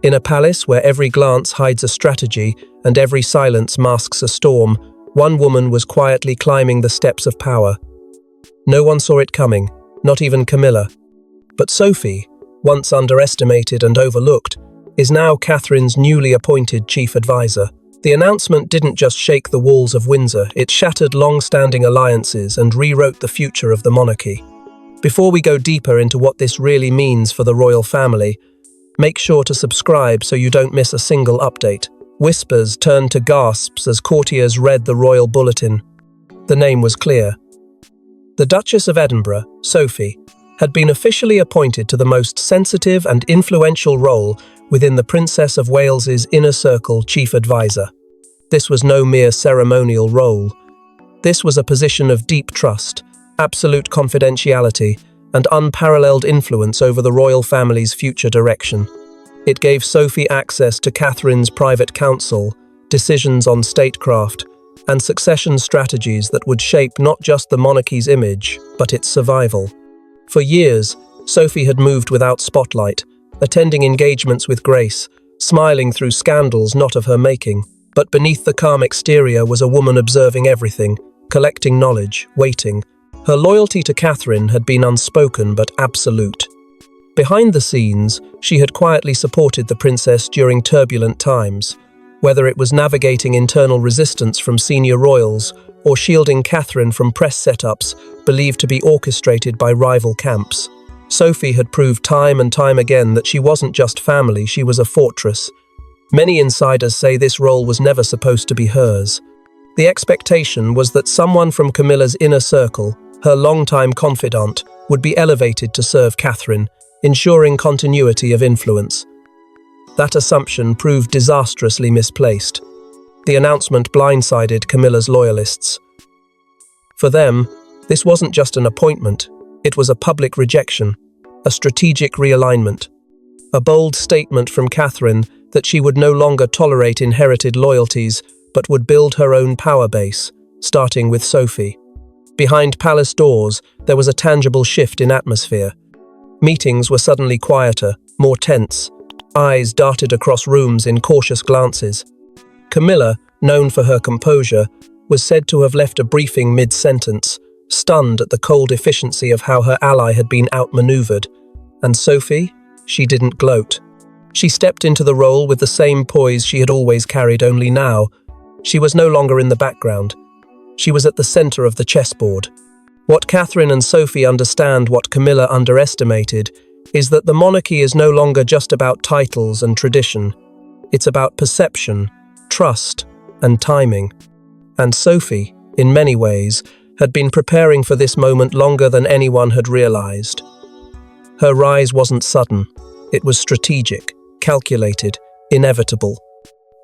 In a palace where every glance hides a strategy and every silence masks a storm, one woman was quietly climbing the steps of power. No one saw it coming, not even Camilla. But Sophie, once underestimated and overlooked, is now Catherine's newly appointed chief advisor. The announcement didn't just shake the walls of Windsor, it shattered long-standing alliances and rewrote the future of the monarchy. Before we go deeper into what this really means for the royal family, make sure to subscribe so you don't miss a single update. Whispers turned to gasps as courtiers read the royal bulletin. The name was clear. The Duchess of Edinburgh, Sophie, had been officially appointed to the most sensitive and influential role within the Princess of Wales's inner circle chief advisor. This was no mere ceremonial role. This was a position of deep trust, absolute confidentiality, and unparalleled influence over the royal family's future direction. It gave Sophie access to Catherine's private council, decisions on statecraft, and succession strategies that would shape not just the monarchy's image, but its survival. For years, Sophie had moved without spotlight, attending engagements with grace, smiling through scandals not of her making. But beneath the calm exterior was a woman observing everything, collecting knowledge, waiting. Her loyalty to Catherine had been unspoken but absolute. Behind the scenes, she had quietly supported the princess during turbulent times, whether it was navigating internal resistance from senior royals or shielding Catherine from press setups believed to be orchestrated by rival camps. Sophie had proved time and time again that she wasn't just family, she was a fortress. Many insiders say this role was never supposed to be hers. The expectation was that someone from Camilla's inner circle, her longtime confidant, would be elevated to serve Catherine, ensuring continuity of influence. That assumption proved disastrously misplaced. The announcement blindsided Camilla's loyalists. For them, this wasn't just an appointment, it was a public rejection, a strategic realignment, a bold statement from Catherine that she would no longer tolerate inherited loyalties but would build her own power base, starting with Sophie. Behind palace doors, there was a tangible shift in atmosphere. Meetings were suddenly quieter, more tense. Eyes darted across rooms in cautious glances. Camilla, known for her composure, was said to have left a briefing mid-sentence, stunned at the cold efficiency of how her ally had been outmaneuvered. And Sophie? She didn't gloat. She stepped into the role with the same poise she had always carried, only now, she was no longer in the background. She was at the center of the chessboard. What Catherine and Sophie understand, what Camilla underestimated, is that the monarchy is no longer just about titles and tradition. It's about perception, trust, and timing. And Sophie, in many ways, had been preparing for this moment longer than anyone had realized. Her rise wasn't sudden. It was strategic, calculated, inevitable.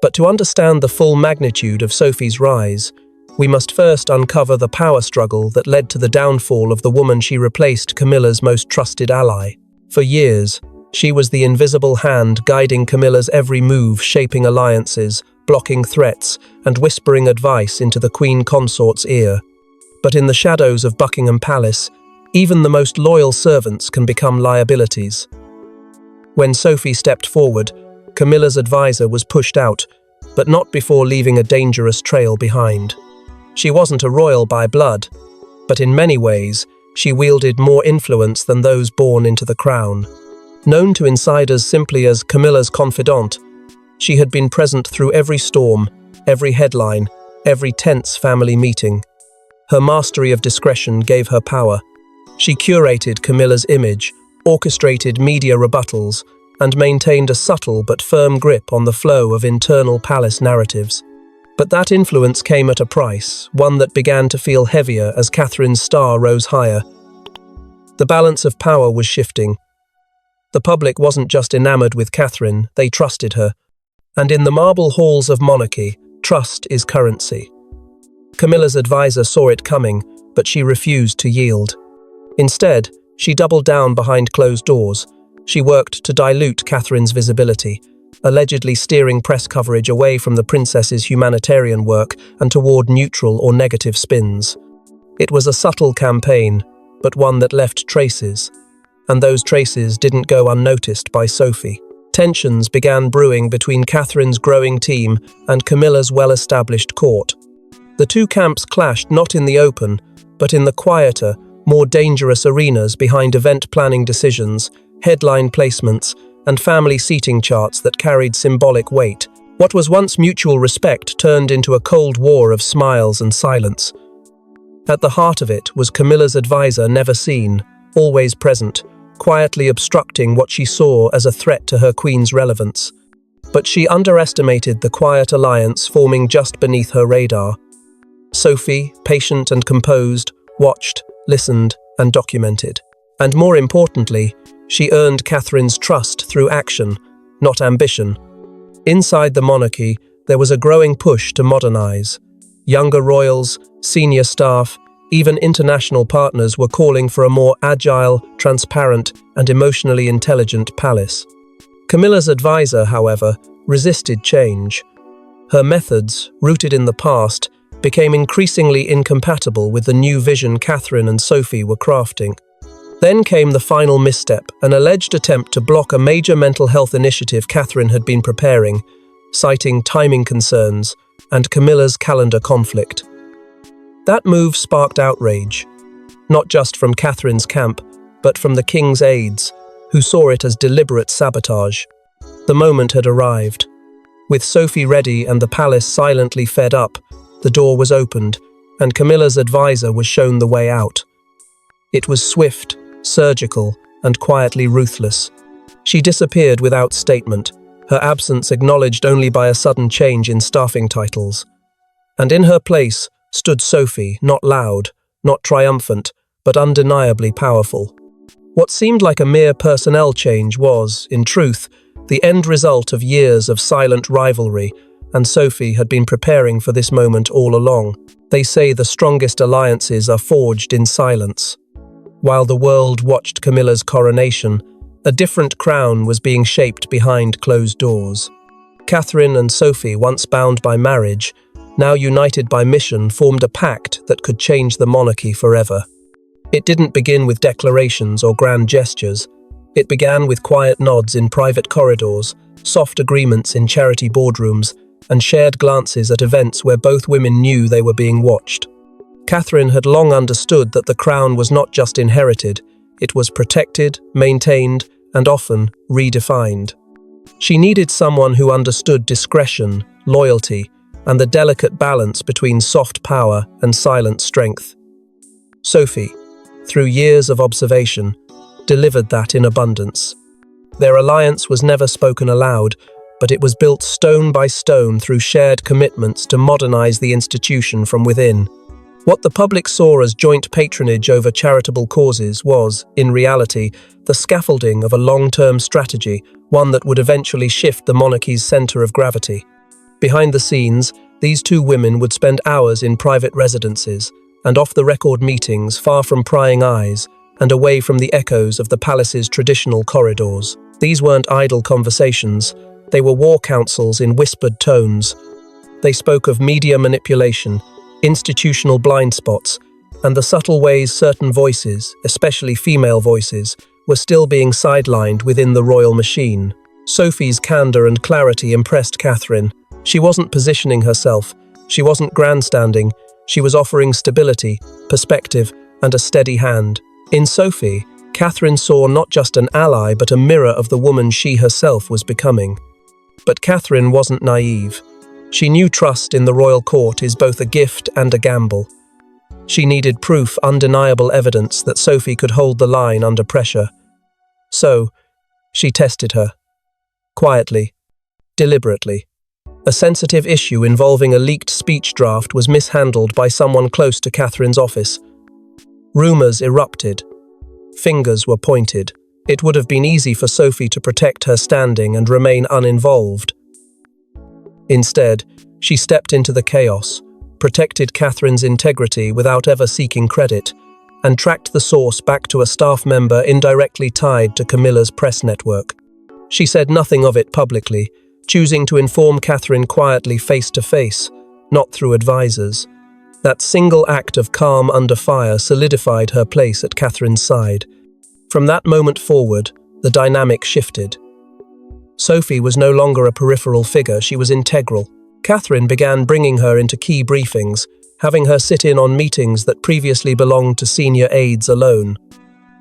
But to understand the full magnitude of Sophie's rise, we must first uncover the power struggle that led to the downfall of the woman she replaced, Camilla's most trusted ally. For years, she was the invisible hand guiding Camilla's every move, shaping alliances, blocking threats, and whispering advice into the Queen Consort's ear. But in the shadows of Buckingham Palace, even the most loyal servants can become liabilities. When Sophie stepped forward, Camilla's advisor was pushed out, but not before leaving a dangerous trail behind. She wasn't a royal by blood, but in many ways, she wielded more influence than those born into the crown. Known to insiders simply as Camilla's confidant, she had been present through every storm, every headline, every tense family meeting. Her mastery of discretion gave her power. She curated Camilla's image, orchestrated media rebuttals, and maintained a subtle but firm grip on the flow of internal palace narratives. But that influence came at a price, one that began to feel heavier as Catherine's star rose higher. The balance of power was shifting. The public wasn't just enamored with Catherine, they trusted her. And in the marble halls of monarchy, trust is currency. Camilla's advisor saw it coming, but she refused to yield. Instead, she doubled down behind closed doors. She worked to dilute Catherine's visibility, allegedly steering press coverage away from the princess's humanitarian work and toward neutral or negative spins. It was a subtle campaign, but one that left traces. And those traces didn't go unnoticed by Sophie. Tensions began brewing between Catherine's growing team and Camilla's well-established court. The two camps clashed not in the open, but in the quieter, more dangerous arenas behind event planning decisions, headline placements, and family seating charts that carried symbolic weight. What was once mutual respect turned into a cold war of smiles and silence. At the heart of it was Camilla's advisor, never seen, always present, quietly obstructing what she saw as a threat to her queen's relevance. But she underestimated the quiet alliance forming just beneath her radar. Sophie, patient and composed, watched, listened, and documented. And more importantly, she earned Catherine's trust through action, not ambition. Inside the monarchy, there was a growing push to modernize. Younger royals, senior staff, even international partners were calling for a more agile, transparent, and emotionally intelligent palace. Camilla's advisor, however, resisted change. Her methods, rooted in the past, became increasingly incompatible with the new vision Catherine and Sophie were crafting. Then came the final misstep, an alleged attempt to block a major mental health initiative Catherine had been preparing, citing timing concerns and Camilla's calendar conflict. That move sparked outrage, not just from Catherine's camp, but from the king's aides, who saw it as deliberate sabotage. The moment had arrived. With Sophie ready and the palace silently fed up, the door was opened, and Camilla's advisor was shown the way out. It was swift, surgical, and quietly ruthless. She disappeared without statement, her absence acknowledged only by a sudden change in staffing titles. And in her place stood Sophie, not loud, not triumphant, but undeniably powerful. What seemed like a mere personnel change was, in truth, the end result of years of silent rivalry, and Sophie had been preparing for this moment all along. They say the strongest alliances are forged in silence. While the world watched Camilla's coronation, a different crown was being shaped behind closed doors. Catherine and Sophie, once bound by marriage, now united by mission, formed a pact that could change the monarchy forever. It didn't begin with declarations or grand gestures. It began with quiet nods in private corridors, soft agreements in charity boardrooms, and shared glances at events where both women knew they were being watched. Catherine had long understood that the crown was not just inherited, it was protected, maintained, and often redefined. She needed someone who understood discretion, loyalty, and the delicate balance between soft power and silent strength. Sophie, through years of observation, delivered that in abundance. Their alliance was never spoken aloud, but it was built stone by stone through shared commitments to modernize the institution from within. What the public saw as joint patronage over charitable causes was, in reality, the scaffolding of a long-term strategy, one that would eventually shift the monarchy's center of gravity. Behind the scenes, these two women would spend hours in private residences and off-the-record meetings far from prying eyes and away from the echoes of the palace's traditional corridors. These weren't idle conversations, they were war councils in whispered tones. They spoke of media manipulation, institutional blind spots, and the subtle ways certain voices, especially female voices, were still being sidelined within the royal machine. Sophie's candor and clarity impressed Catherine. She wasn't positioning herself, she wasn't grandstanding, she was offering stability, perspective, and a steady hand. In Sophie, Catherine saw not just an ally but a mirror of the woman she herself was becoming. But Catherine wasn't naive. She knew trust in the royal court is both a gift and a gamble. She needed proof, undeniable evidence that Sophie could hold the line under pressure. So, she tested her. Quietly, deliberately. A sensitive issue involving a leaked speech draft was mishandled by someone close to Catherine's office. Rumors erupted. Fingers were pointed. It would have been easy for Sophie to protect her standing and remain uninvolved. Instead, she stepped into the chaos, protected Catherine's integrity without ever seeking credit, and tracked the source back to a staff member indirectly tied to Camilla's press network. She said nothing of it publicly, choosing to inform Catherine quietly face-to-face, not through advisors. That single act of calm under fire solidified her place at Catherine's side. From that moment forward, the dynamic shifted. Sophie was no longer a peripheral figure, she was integral. Catherine began bringing her into key briefings, having her sit in on meetings that previously belonged to senior aides alone.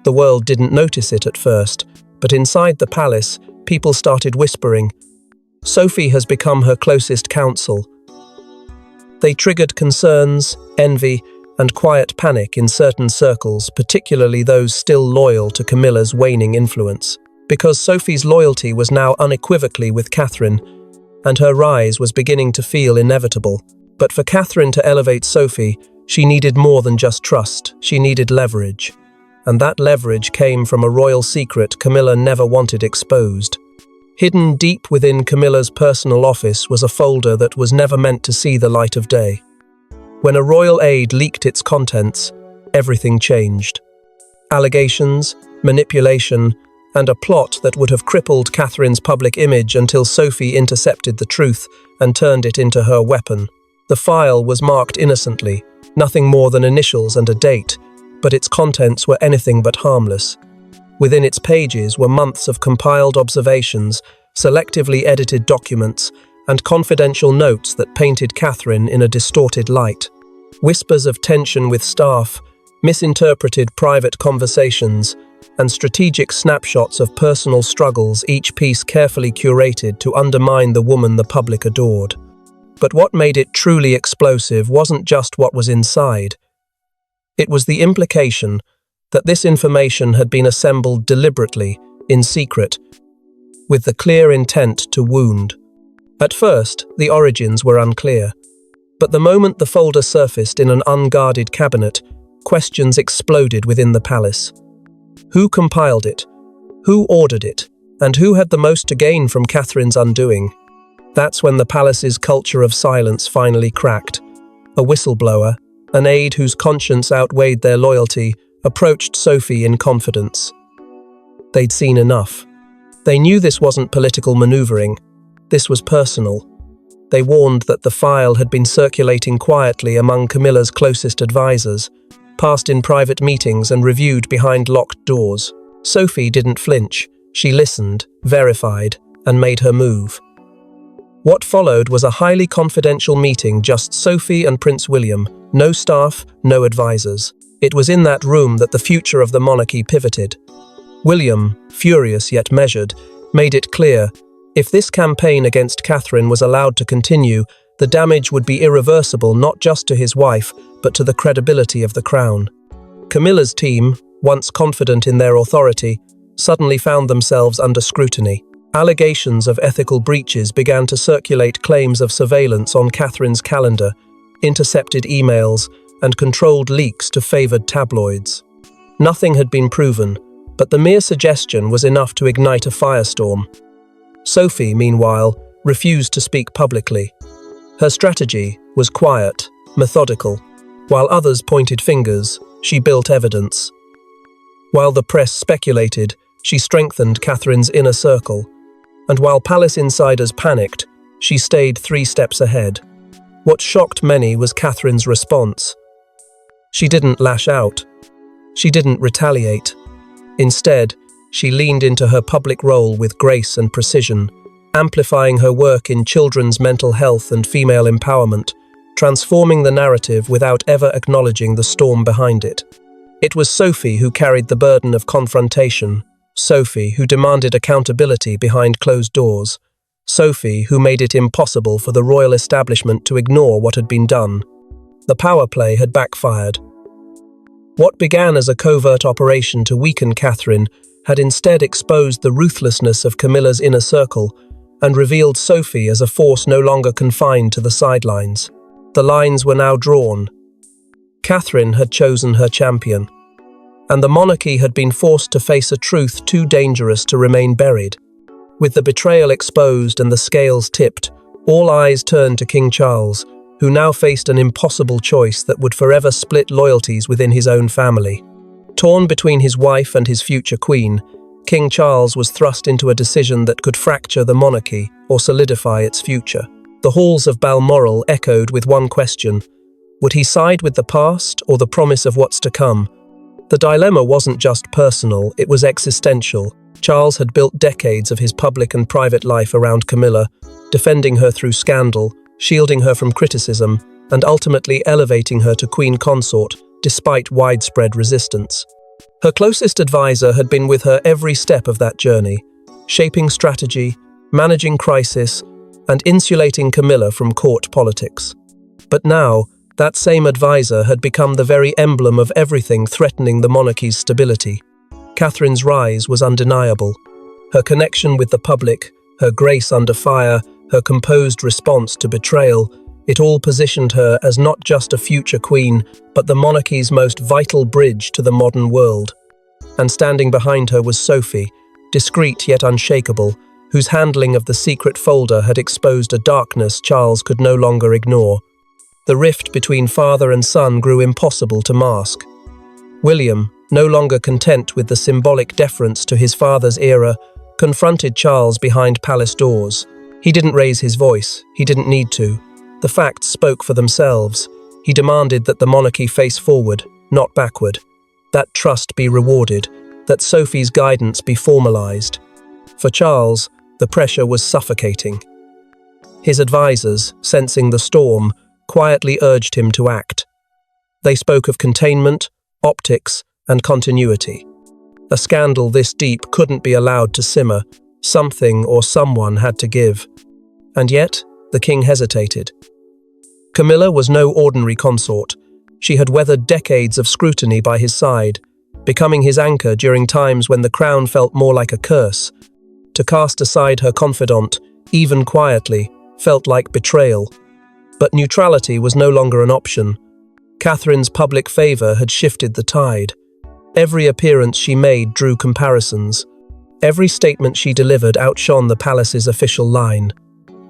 The world didn't notice it at first, but inside the palace, people started whispering, "Sophie has become her closest counsel." They triggered concerns, envy, and quiet panic in certain circles, particularly those still loyal to Camilla's waning influence. Because Sophie's loyalty was now unequivocally with Catherine, and her rise was beginning to feel inevitable. But for Catherine to elevate Sophie, she needed more than just trust, she needed leverage. And that leverage came from a royal secret Camilla never wanted exposed. Hidden deep within Camilla's personal office was a folder that was never meant to see the light of day. When a royal aide leaked its contents, everything changed. Allegations, manipulation, and a plot that would have crippled Catherine's public image until Sophie intercepted the truth and turned it into her weapon. The file was marked innocently, nothing more than initials and a date, but its contents were anything but harmless. Within its pages were months of compiled observations, selectively edited documents, and confidential notes that painted Catherine in a distorted light. Whispers of tension with staff, misinterpreted private conversations, and strategic snapshots of personal struggles, each piece carefully curated to undermine the woman the public adored. But what made it truly explosive wasn't just what was inside. It was the implication that this information had been assembled deliberately, in secret, with the clear intent to wound. At first, the origins were unclear. But the moment the folder surfaced in an unguarded cabinet, questions exploded within the palace. Who compiled it? Who ordered it? And who had the most to gain from Catherine's undoing? That's when the palace's culture of silence finally cracked. A whistleblower, an aide whose conscience outweighed their loyalty, approached Sophie in confidence. They'd seen enough. They knew this wasn't political maneuvering. This was personal. They warned that the file had been circulating quietly among Camilla's closest advisors, passed in private meetings and reviewed behind locked doors. Sophie didn't flinch. She listened, verified, and made her move. What followed was a highly confidential meeting, just Sophie and Prince William, no staff, no advisors. It was in that room that the future of the monarchy pivoted. William, furious yet measured, made it clear, if this campaign against Catherine was allowed to continue, the damage would be irreversible not just to his wife, but to the credibility of the crown. Camilla's team, once confident in their authority, suddenly found themselves under scrutiny. Allegations of ethical breaches began to circulate, claims of surveillance on Catherine's calendar, intercepted emails, and controlled leaks to favoured tabloids. Nothing had been proven, but the mere suggestion was enough to ignite a firestorm. Sophie, meanwhile, refused to speak publicly. Her strategy was quiet, methodical. While others pointed fingers, she built evidence. While the press speculated, she strengthened Catherine's inner circle. And while palace insiders panicked, she stayed 3 steps ahead. What shocked many was Catherine's response. She didn't lash out. She didn't retaliate. Instead, she leaned into her public role with grace and precision, amplifying her work in children's mental health and female empowerment, transforming the narrative without ever acknowledging the storm behind it. It was Sophie who carried the burden of confrontation, Sophie who demanded accountability behind closed doors, Sophie who made it impossible for the royal establishment to ignore what had been done. The power play had backfired. What began as a covert operation to weaken Catherine had instead exposed the ruthlessness of Camilla's inner circle and revealed Sophie as a force no longer confined to the sidelines. The lines were now drawn. Catherine had chosen her champion, and the monarchy had been forced to face a truth too dangerous to remain buried. With the betrayal exposed and the scales tipped, all eyes turned to King Charles, who now faced an impossible choice that would forever split loyalties within his own family. Torn between his wife and his future queen, King Charles was thrust into a decision that could fracture the monarchy or solidify its future. The halls of Balmoral echoed with one question: would he side with the past or the promise of what's to come? The dilemma wasn't just personal, it was existential. Charles had built decades of his public and private life around Camilla, defending her through scandal, shielding her from criticism, and ultimately elevating her to queen consort, despite widespread resistance. Her closest advisor had been with her every step of that journey, shaping strategy, managing crisis, and insulating Camilla from court politics. But now, that same advisor had become the very emblem of everything threatening the monarchy's stability. Catherine's rise was undeniable. Her connection with the public, her grace under fire, her composed response to betrayal, it all positioned her as not just a future queen, but the monarchy's most vital bridge to the modern world. And standing behind her was Sophie, discreet yet unshakable, whose handling of the secret folder had exposed a darkness Charles could no longer ignore. The rift between father and son grew impossible to mask. William, no longer content with the symbolic deference to his father's era, confronted Charles behind palace doors. He didn't raise his voice, he didn't need to. The facts spoke for themselves. He demanded that the monarchy face forward, not backward. That trust be rewarded, that Sophie's guidance be formalized. For Charles, the pressure was suffocating. His advisors, sensing the storm, quietly urged him to act. They spoke of containment, optics, and continuity. A scandal this deep couldn't be allowed to simmer. Something or someone had to give. And yet, the king hesitated. Camilla was no ordinary consort. She had weathered decades of scrutiny by his side, becoming his anchor during times when the crown felt more like a curse. To cast aside her confidant, even quietly, felt like betrayal. But neutrality was no longer an option. Catherine's public favour had shifted the tide. Every appearance she made drew comparisons. Every statement she delivered outshone the palace's official line.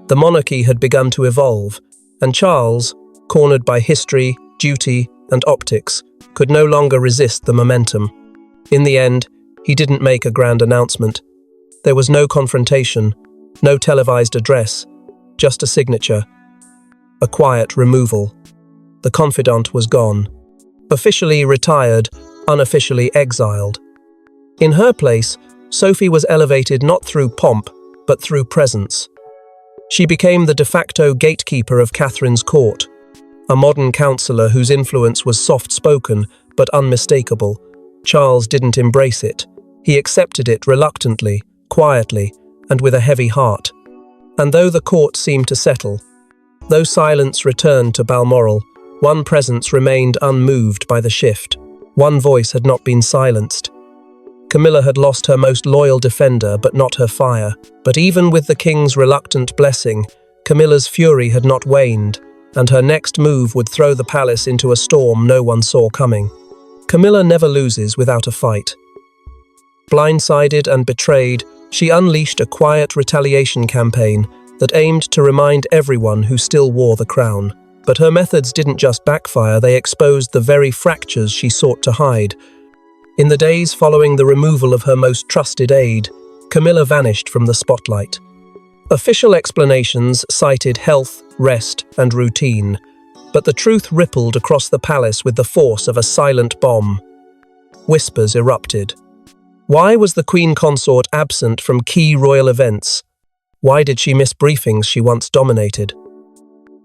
The monarchy had begun to evolve, and Charles, cornered by history, duty, and optics, could no longer resist the momentum. In the end, he didn't make a grand announcement. There was no confrontation, no televised address, just a signature. A quiet removal. The confidant was gone. Officially retired, unofficially exiled. In her place, Sophie was elevated not through pomp, but through presence. She became the de facto gatekeeper of Catherine's court, a modern counselor whose influence was soft-spoken but unmistakable. Charles didn't embrace it. He accepted it reluctantly, quietly, and with a heavy heart. And though the court seemed to settle, though silence returned to Balmoral, one presence remained unmoved by the shift. One voice had not been silenced. Camilla had lost her most loyal defender, but not her fire. But even with the king's reluctant blessing, Camilla's fury had not waned, and her next move would throw the palace into a storm no one saw coming. Camilla never loses without a fight. Blindsided and betrayed, she unleashed a quiet retaliation campaign that aimed to remind everyone who still wore the crown. But her methods didn't just backfire, they exposed the very fractures she sought to hide. In the days following the removal of her most trusted aide, Camilla vanished from the spotlight. Official explanations cited health, rest, and routine, but the truth rippled across the palace with the force of a silent bomb. Whispers erupted. Why was the queen consort absent from key royal events? Why did she miss briefings she once dominated?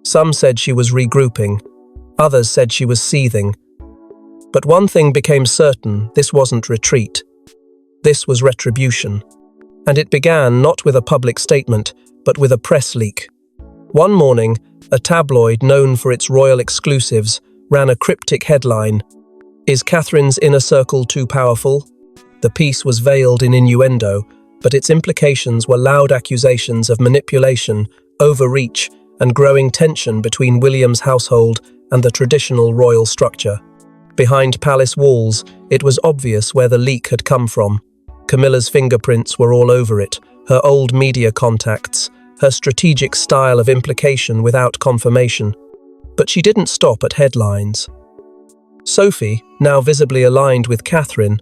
Some said she was regrouping, others said she was seething. But one thing became certain: this wasn't retreat. This was retribution. And it began not with a public statement, but with a press leak. One morning, a tabloid known for its royal exclusives ran a cryptic headline: "Is Catherine's inner circle too powerful?" The piece was veiled in innuendo, but its implications were loud accusations of manipulation, overreach, and growing tension between William's household and the traditional royal structure. Behind palace walls, it was obvious where the leak had come from. Camilla's fingerprints were all over it, her old media contacts, her strategic style of implication without confirmation. But she didn't stop at headlines. Sophie, now visibly aligned with Catherine,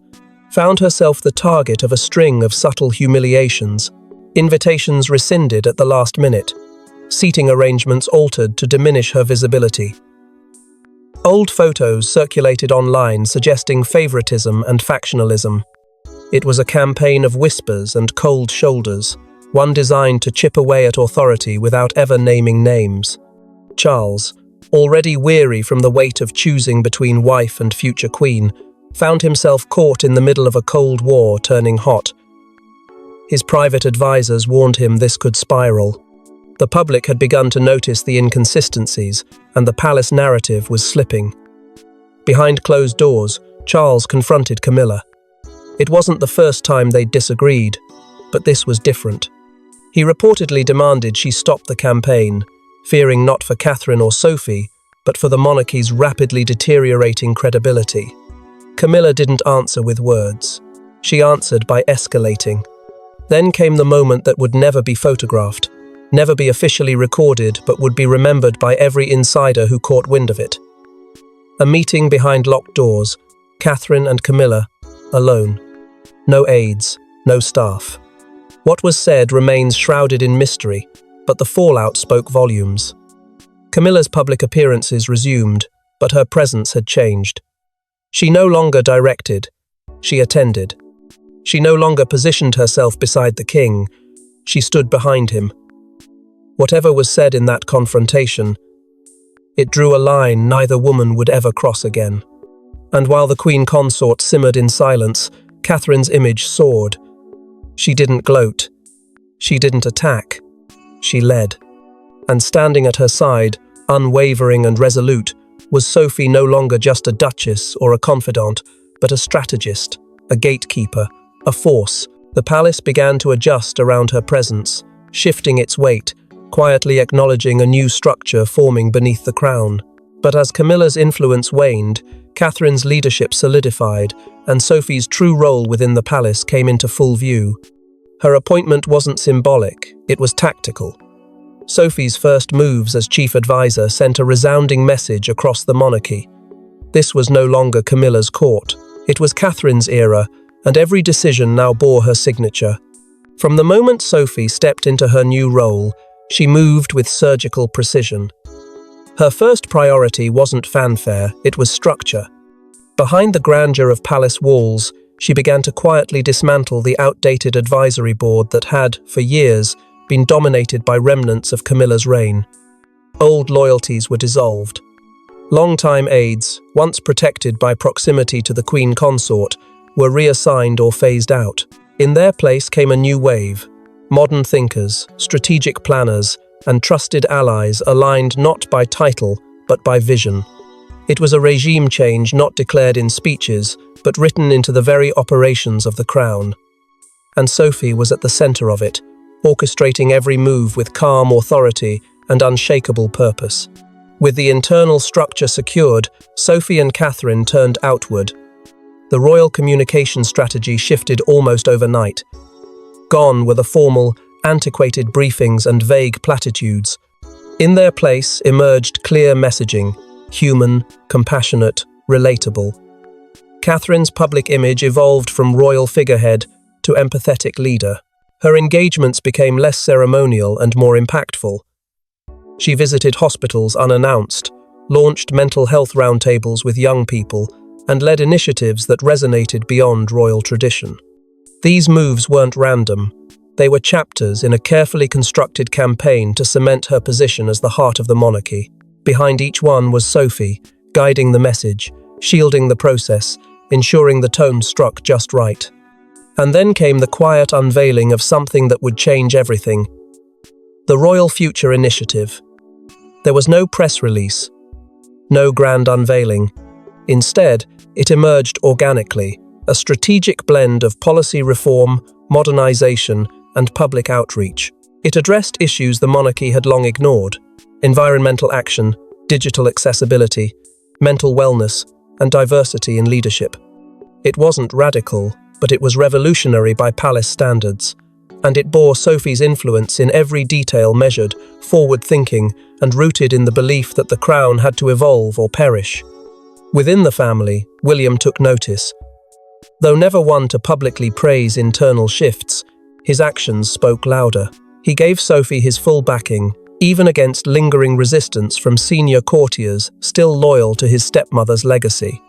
found herself the target of a string of subtle humiliations, invitations rescinded at the last minute, seating arrangements altered to diminish her visibility. Old photos circulated online suggesting favoritism and factionalism. It was a campaign of whispers and cold shoulders, one designed to chip away at authority without ever naming names. Charles, already weary from the weight of choosing between wife and future queen, found himself caught in the middle of a cold war turning hot. His private advisors warned him this could spiral. The public had begun to notice the inconsistencies, and the palace narrative was slipping. Behind closed doors, Charles confronted Camilla. It wasn't the first time they'd disagreed, but this was different. He reportedly demanded she stop the campaign, fearing not for Catherine or Sophie, but for the monarchy's rapidly deteriorating credibility. Camilla didn't answer with words. She answered by escalating. Then came the moment that would never be photographed, never be officially recorded, but would be remembered by every insider who caught wind of it. A meeting behind locked doors, Catherine and Camilla, alone. No aides, no staff. What was said remains shrouded in mystery, but the fallout spoke volumes. Camilla's public appearances resumed, but her presence had changed. She no longer directed, she attended. She no longer positioned herself beside the king, she stood behind him. Whatever was said in that confrontation, it drew a line neither woman would ever cross again. And while the queen consort simmered in silence, Catherine's image soared. She didn't gloat. She didn't attack. She led. And standing at her side, unwavering and resolute, was Sophie, no longer just a duchess or a confidant, but a strategist, a gatekeeper, a force. The palace began to adjust around her presence, shifting its weight, quietly acknowledging a new structure forming beneath the crown. But as Camilla's influence waned, Catherine's leadership solidified, and Sophie's true role within the palace came into full view. Her appointment wasn't symbolic, it was tactical. Sophie's first moves as chief advisor sent a resounding message across the monarchy. This was no longer Camilla's court, it was Catherine's era, and every decision now bore her signature. From the moment Sophie stepped into her new role, she moved with surgical precision. Her first priority wasn't fanfare, it was structure. Behind the grandeur of palace walls, she began to quietly dismantle the outdated advisory board that had, for years, been dominated by remnants of Camilla's reign. Old loyalties were dissolved. Long-time aides, once protected by proximity to the queen consort, were reassigned or phased out. In their place came a new wave, modern thinkers, strategic planners, and trusted allies aligned not by title, but by vision. It was a regime change not declared in speeches, but written into the very operations of the crown. And Sophie was at the center of it, orchestrating every move with calm authority and unshakable purpose. With the internal structure secured, Sophie and Catherine turned outward. The royal communication strategy shifted almost overnight. Gone were the formal, antiquated briefings and vague platitudes. In their place emerged clear messaging, human, compassionate, relatable. Catherine's public image evolved from royal figurehead to empathetic leader. Her engagements became less ceremonial and more impactful. She visited hospitals unannounced, launched mental health roundtables with young people, and led initiatives that resonated beyond royal tradition. These moves weren't random. They were chapters in a carefully constructed campaign to cement her position as the heart of the monarchy. Behind each one was Sophie, guiding the message, shielding the process, ensuring the tone struck just right. And then came the quiet unveiling of something that would change everything. The Royal Future Initiative. There was no press release, no grand unveiling. Instead, it emerged organically, a strategic blend of policy reform, modernization, and public outreach. It addressed issues the monarchy had long ignored: environmental action, digital accessibility, mental wellness, and diversity in leadership. It wasn't radical, but it was revolutionary by palace standards, and it bore Sophie's influence in every detail measured, forward-thinking, and rooted in the belief that the crown had to evolve or perish. Within the family, William took notice. Though never one to publicly praise internal shifts, his actions spoke louder. He gave Sophie his full backing, even against lingering resistance from senior courtiers still loyal to his stepmother's legacy.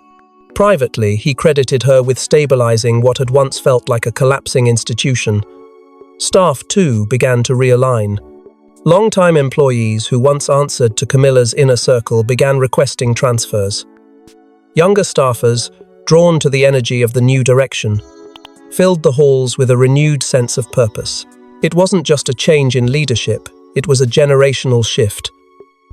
Privately, he credited her with stabilizing what had once felt like a collapsing institution. Staff, too, began to realign. Long-time employees who once answered to Camilla's inner circle began requesting transfers. Younger staffers, drawn to the energy of the new direction, filled the halls with a renewed sense of purpose. It wasn't just a change in leadership, it was a generational shift.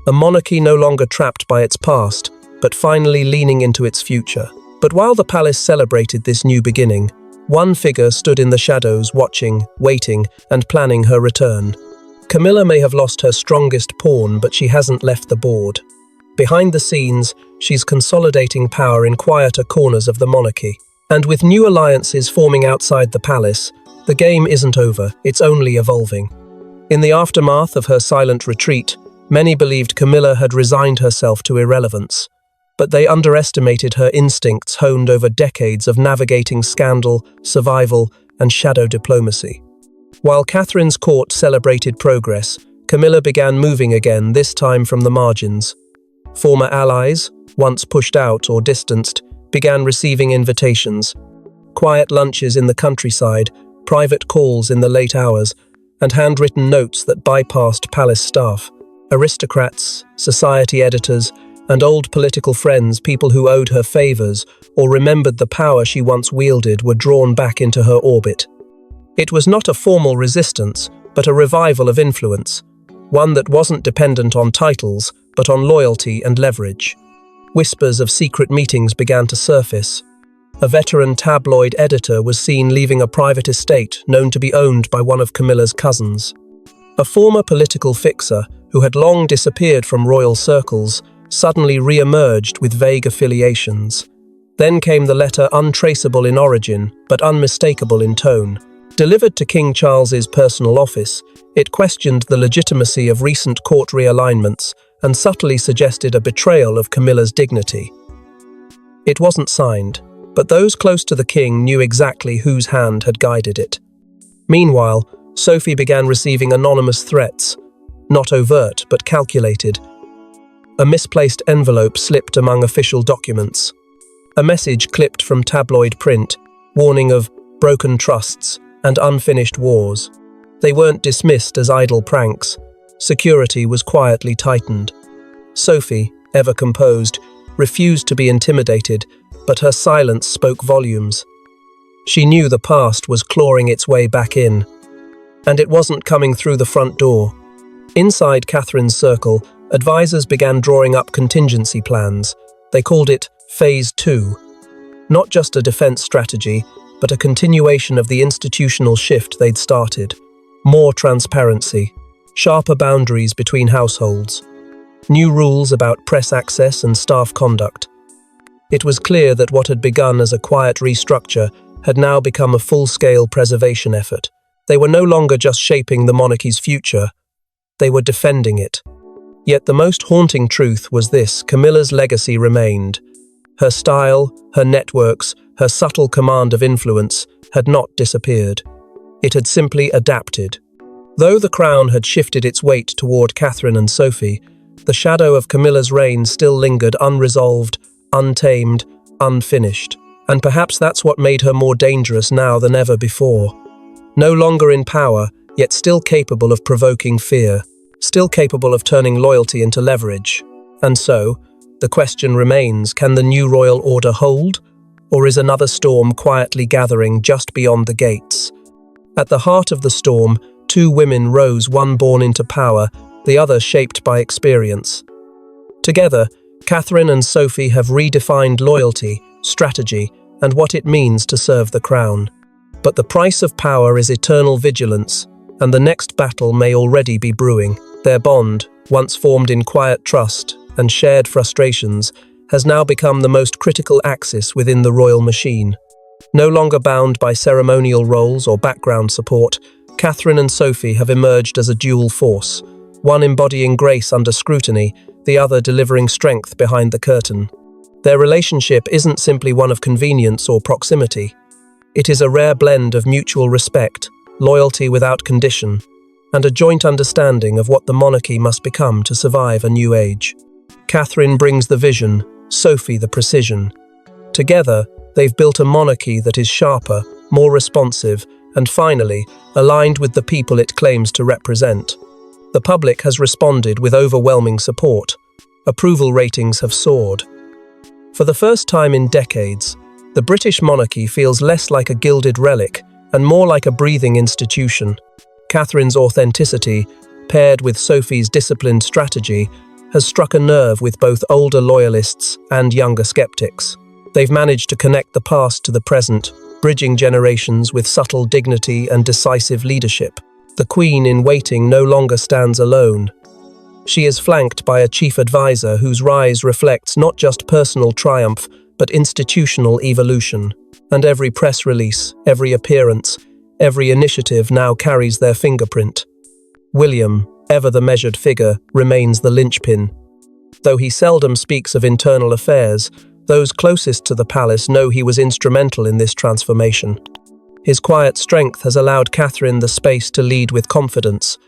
A monarchy no longer trapped by its past, but finally leaning into its future. But while the palace celebrated this new beginning, one figure stood in the shadows, watching, waiting, and planning her return. Camilla may have lost her strongest pawn, but she hasn't left the board. Behind the scenes, she's consolidating power in quieter corners of the monarchy. And with new alliances forming outside the palace, the game isn't over, it's only evolving. In the aftermath of her silent retreat, many believed Camilla had resigned herself to irrelevance. But they underestimated her instincts honed over decades of navigating scandal, survival, and shadow diplomacy. While Catherine's court celebrated progress, Camilla began moving again, this time from the margins. Former allies, once pushed out or distanced, began receiving invitations. Quiet lunches in the countryside, private calls in the late hours, and handwritten notes that bypassed palace staff. Aristocrats, society editors, and old political friends, people who owed her favors or remembered the power she once wielded, were drawn back into her orbit. It was not a formal resistance, but a revival of influence, one that wasn't dependent on titles, but on loyalty and leverage. Whispers of secret meetings began to surface. A veteran tabloid editor was seen leaving a private estate known to be owned by one of Camilla's cousins. A former political fixer, who had long disappeared from royal circles, suddenly re-emerged with vague affiliations. Then came the letter, untraceable in origin, but unmistakable in tone. Delivered to King Charles's personal office, it questioned the legitimacy of recent court realignments and subtly suggested a betrayal of Camilla's dignity. It wasn't signed, but those close to the king knew exactly whose hand had guided it. Meanwhile, Sophie began receiving anonymous threats, not overt but calculated. A misplaced envelope slipped among official documents. A message clipped from tabloid print, warning of broken trusts and unfinished wars. They weren't dismissed as idle pranks. Security was quietly tightened. Sophie, ever composed, refused to be intimidated, but her silence spoke volumes. She knew the past was clawing its way back in, and it wasn't coming through the front door. Inside Catherine's circle, advisors began drawing up contingency plans. They called it Phase 2. Not just a defense strategy, but a continuation of the institutional shift they'd started. More transparency, sharper boundaries between households, new rules about press access and staff conduct. It was clear that what had begun as a quiet restructure had now become a full-scale preservation effort. They were no longer just shaping the monarchy's future, they were defending it. Yet the most haunting truth was this: Camilla's legacy remained. Her style, her networks, her subtle command of influence had not disappeared. It had simply adapted. Though the crown had shifted its weight toward Catherine and Sophie, the shadow of Camilla's reign still lingered, unresolved, untamed, unfinished. And perhaps that's what made her more dangerous now than ever before. No longer in power, yet still capable of provoking fear, still capable of turning loyalty into leverage. And so, the question remains, can the new royal order hold? Or is another storm quietly gathering just beyond the gates? At the heart of the storm, two women rose, one born into power, the other shaped by experience. Together, Catherine and Sophie have redefined loyalty, strategy, and what it means to serve the crown. But the price of power is eternal vigilance, and the next battle may already be brewing. Their bond, once formed in quiet trust and shared frustrations, has now become the most critical axis within the royal machine. No longer bound by ceremonial roles or background support, Catherine and Sophie have emerged as a dual force, one embodying grace under scrutiny, the other delivering strength behind the curtain. Their relationship isn't simply one of convenience or proximity. It is a rare blend of mutual respect, loyalty without condition, and a joint understanding of what the monarchy must become to survive a new age. Catherine brings the vision, Sophie the precision. Together, they've built a monarchy that is sharper, more responsive, and finally, aligned with the people it claims to represent. The public has responded with overwhelming support. Approval ratings have soared. For the first time in decades, the British monarchy feels less like a gilded relic and more like a breathing institution. Catherine's authenticity, paired with Sophie's disciplined strategy, has struck a nerve with both older loyalists and younger skeptics. They've managed to connect the past to the present, bridging generations with subtle dignity and decisive leadership. The Queen in waiting no longer stands alone. She is flanked by a chief advisor whose rise reflects not just personal triumph, but institutional evolution. And every press release, every appearance, every initiative now carries their fingerprint. William, ever the measured figure, remains the linchpin. Though he seldom speaks of internal affairs, those closest to the palace know he was instrumental in this transformation. His quiet strength has allowed Catherine the space to lead with confidence,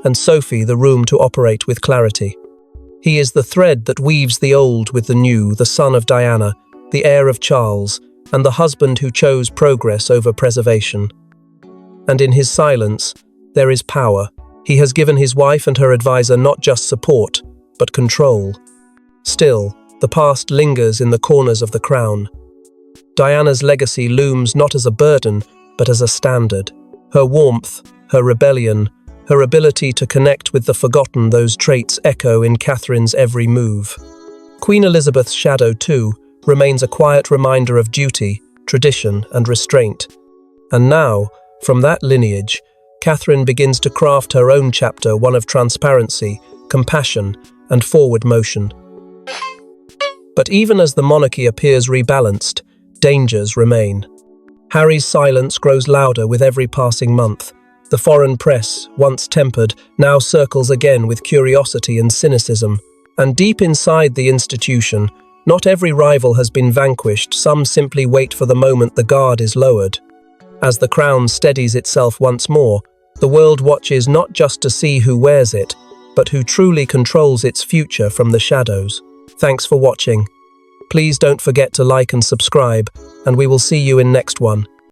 and Sophie the room to operate with clarity. He is the thread that weaves the old with the new, the son of Diana, the heir of Charles, and the husband who chose progress over preservation. And in his silence, there is power. He has given his wife and her advisor not just support, but control. Still, the past lingers in the corners of the crown. Diana's legacy looms not as a burden, but as a standard. Her warmth, her rebellion, her ability to connect with the forgotten, those traits echo in Catherine's every move. Queen Elizabeth's shadow, too, remains a quiet reminder of duty, tradition, and restraint. And now, from that lineage, Catherine begins to craft her own chapter, one of transparency, compassion, and forward motion. But even as the monarchy appears rebalanced, dangers remain. Harry's silence grows louder with every passing month. The foreign press, once tempered, now circles again with curiosity and cynicism. And deep inside the institution, not every rival has been vanquished, some simply wait for the moment the guard is lowered. As the crown steadies itself once more, the world watches not just to see who wears it, but who truly controls its future from the shadows. Thanks for watching. Please don't forget to like and subscribe, and we will see you in next one.